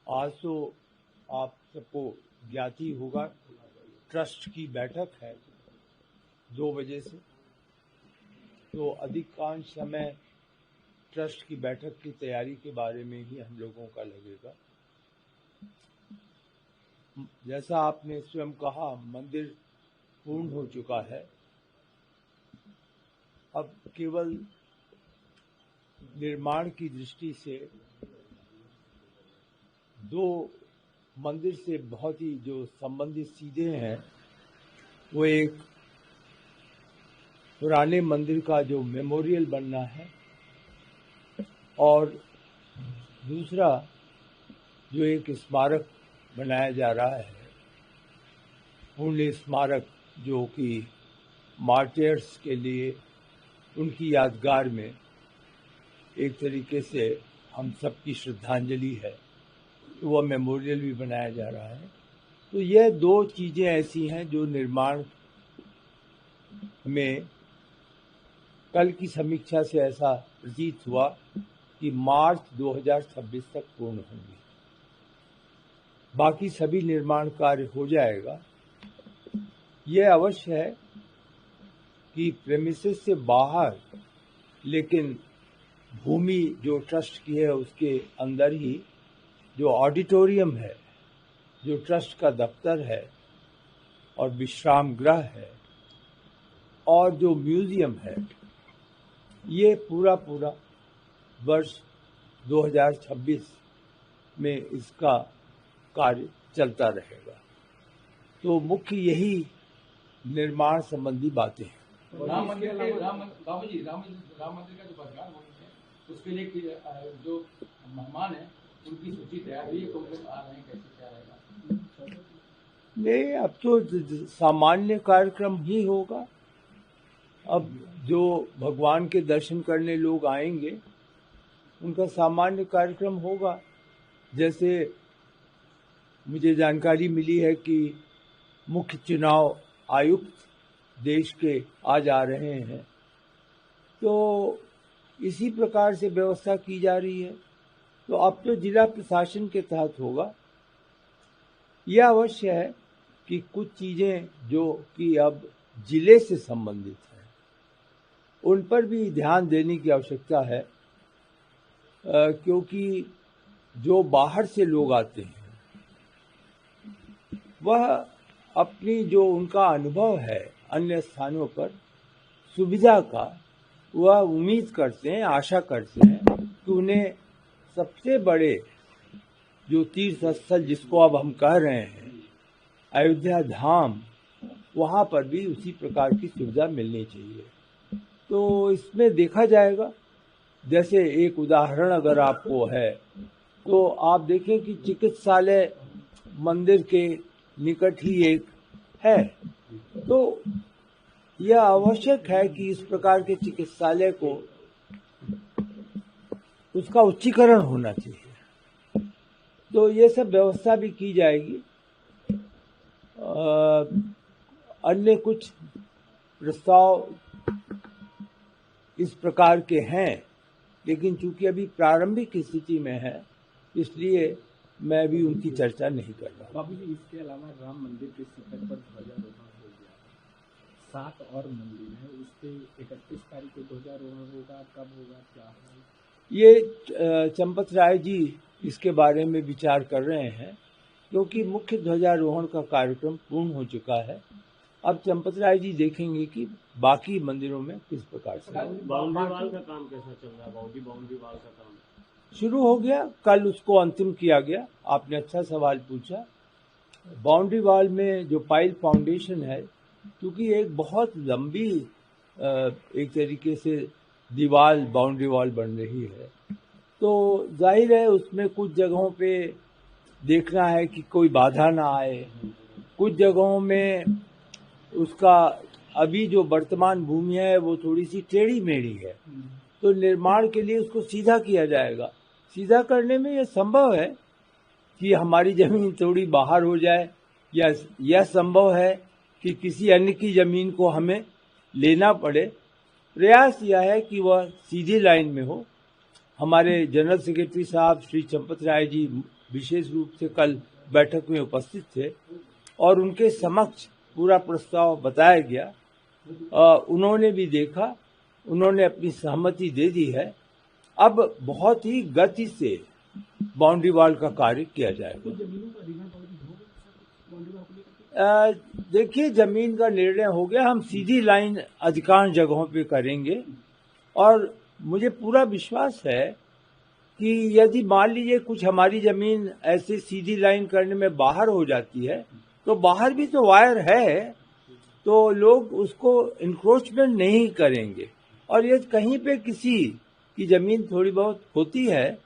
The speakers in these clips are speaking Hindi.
आज तो आप सबको ज्ञात ही होगा, ट्रस्ट की बैठक है 2 बजे से। तो अधिकांश समय ट्रस्ट की बैठक की तैयारी के बारे में ही हम लोगों का लगेगा। जैसा आपने स्वयं कहा, मंदिर पूर्ण हो चुका है। अब केवल निर्माण की दृष्टि से 2 मंदिर से बहुत ही जो संबंधित सीधे हैं, वो एक पुराने मंदिर का जो मेमोरियल बनना है और दूसरा जो एक स्मारक बनाया जा रहा है, पुण्य स्मारक, जो कि मार्टियर्स के लिए उनकी यादगार में एक तरीके से हम सबकी श्रद्धांजलि है, तो वह मेमोरियल भी बनाया जा रहा है। तो यह 2 चीजें ऐसी हैं जो निर्माण में कल की समीक्षा से ऐसा प्रतीत हुआ कि मार्च 2026 तक पूर्ण होंगी। बाकी सभी निर्माण कार्य हो जाएगा। यह अवश्य है कि प्रेमिसेस से बाहर, लेकिन भूमि जो ट्रस्ट की है उसके अंदर ही जो ऑडिटोरियम है, जो ट्रस्ट का दफ्तर है और विश्राम गृह है और जो म्यूजियम है, ये पूरा वर्ष 2026 में इसका कार्य चलता रहेगा। तो मुख्य यही निर्माण संबंधी बातें हैं। राम मंदिर का जो बरकरार होनी है, उसके लिए जो मेहमान है उनकी सूची तैयार हुई है, कौन लोग आ रहे हैं, कैसे क्या रहेगा? नहीं, अब तो सामान्य कार्यक्रम ही होगा। अब जो भगवान के दर्शन करने लोग आएंगे उनका सामान्य कार्यक्रम होगा। जैसे मुझे जानकारी मिली है कि मुख्य चुनाव आयुक्त देश के आज आ रहे हैं, तो इसी प्रकार से व्यवस्था की जा रही है। तो अब तो जिला प्रशासन के तहत होगा। यह अवश्य है कि कुछ चीजें जो कि अब जिले से संबंधित हैं, उन पर भी ध्यान देने की आवश्यकता है, क्योंकि जो बाहर से लोग आते हैं वह अपनी जो उनका अनुभव है अन्य स्थानों पर सुविधा का, वह उम्मीद करते हैं, आशा करते हैं कि उन्हें सबसे बड़े जो तीर्थ स्थल जिसको अब हम कह रहे हैं अयोध्या धाम, वहाँ पर भी उसी प्रकार की सुविधा मिलनी चाहिए। तो इसमें देखा जाएगा। जैसे एक उदाहरण अगर आपको है तो आप देखें कि चिकित्सालय मंदिर के निकट ही एक है, तो यह आवश्यक है कि इस प्रकार के चिकित्सालय को उसका उच्चीकरण होना चाहिए। तो ये सब व्यवस्था भी की जाएगी। अन्य कुछ प्रस्ताव इस प्रकार के हैं, लेकिन चूंकि अभी प्रारंभिक स्थिति में है, इसलिए मैं भी उनकी चर्चा नहीं कर रहा। बाबू जी, इसके अलावा राम मंदिर के शिखर पर ध्वजारोहण हो गया, 7 और मंदिर है, उस पे 31 तारीख को ध्वजारोहण होगा। कब होगा, क्या होगा? ये चंपत राय जी इसके बारे में विचार कर रहे हैं, क्योंकि मुख्य ध्वजारोहण का कार्यक्रम पूर्ण हो चुका है। अब चंपत राय जी देखेंगे कि बाकी मंदिरों में किस प्रकार से। बाउंड्री वाल का काम कैसा चल रहा है? बाउंड्री वाल का काम शुरू हो गया, कल उसको अंतिम किया गया। आपने अच्छा सवाल पूछा। बाउंड्री वाल में जो पाइल फाउंडेशन है, क्योंकि एक बहुत लंबी एक तरीके से दीवार बाउंड्री वॉल बन रही है, तो जाहिर है उसमें कुछ जगहों पे देखना है कि कोई बाधा ना आए। कुछ जगहों में उसका अभी जो वर्तमान भूमि है वो थोड़ी सी टेढ़ी मेढ़ी है, तो निर्माण के लिए उसको सीधा किया जाएगा। सीधा करने में यह संभव है कि हमारी जमीन थोड़ी बाहर हो जाए, या यह संभव है कि किसी अन्य की जमीन को हमें लेना पड़े। प्रयास यह है कि वह सीधी लाइन में हो। हमारे जनरल सेक्रेटरी साहब श्री चंपत राय जी विशेष रूप से कल बैठक में उपस्थित थे और उनके समक्ष पूरा प्रस्ताव बताया गया। उन्होंने भी देखा, उन्होंने अपनी सहमति दे दी है। अब बहुत ही गति से बाउंड्री वॉल का कार्य किया जाएगा। देखिए, जमीन का निर्णय हो गया, हम सीधी लाइन अधिकांश जगहों पे करेंगे और मुझे पूरा विश्वास है कि यदि मान लीजिए कुछ हमारी जमीन ऐसे सीधी लाइन करने में बाहर हो जाती है तो बाहर भी तो वायर है, तो लोग उसको इंक्रोचमेंट नहीं करेंगे। और यदि कहीं पे किसी की जमीन थोड़ी बहुत होती है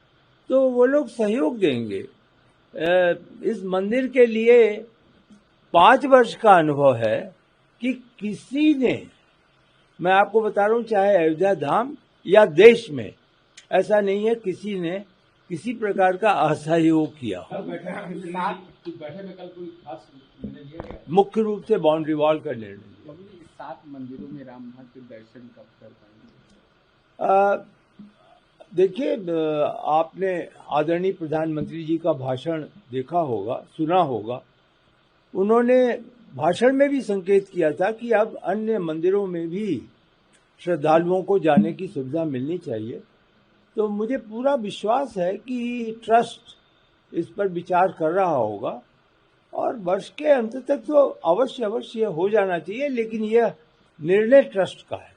तो वो लोग सहयोग देंगे। इस मंदिर के लिए 5 वर्ष का अनुभव है कि किसी ने, मैं आपको बता रहा हूं, चाहे अयोध्या धाम या देश में, ऐसा नहीं है किसी ने किसी प्रकार का असहयोग किया। बैठक में कल कोई खास निर्णय लिया गया? मुख्य रूप से बाउंड्री वॉल का निर्णय लिया। 7 मंदिरों में राम भक्त के दर्शन कब कर पाएंगे? देखिए, आपने आदरणीय प्रधानमंत्री जी का भाषण देखा होगा, सुना होगा। उन्होंने भाषण में भी संकेत किया था कि अब अन्य मंदिरों में भी श्रद्धालुओं को जाने की सुविधा मिलनी चाहिए। तो मुझे पूरा विश्वास है कि ट्रस्ट इस पर विचार कर रहा होगा और वर्ष के अंत तक तो अवश्य हो जाना चाहिए, लेकिन यह निर्णय ट्रस्ट का है।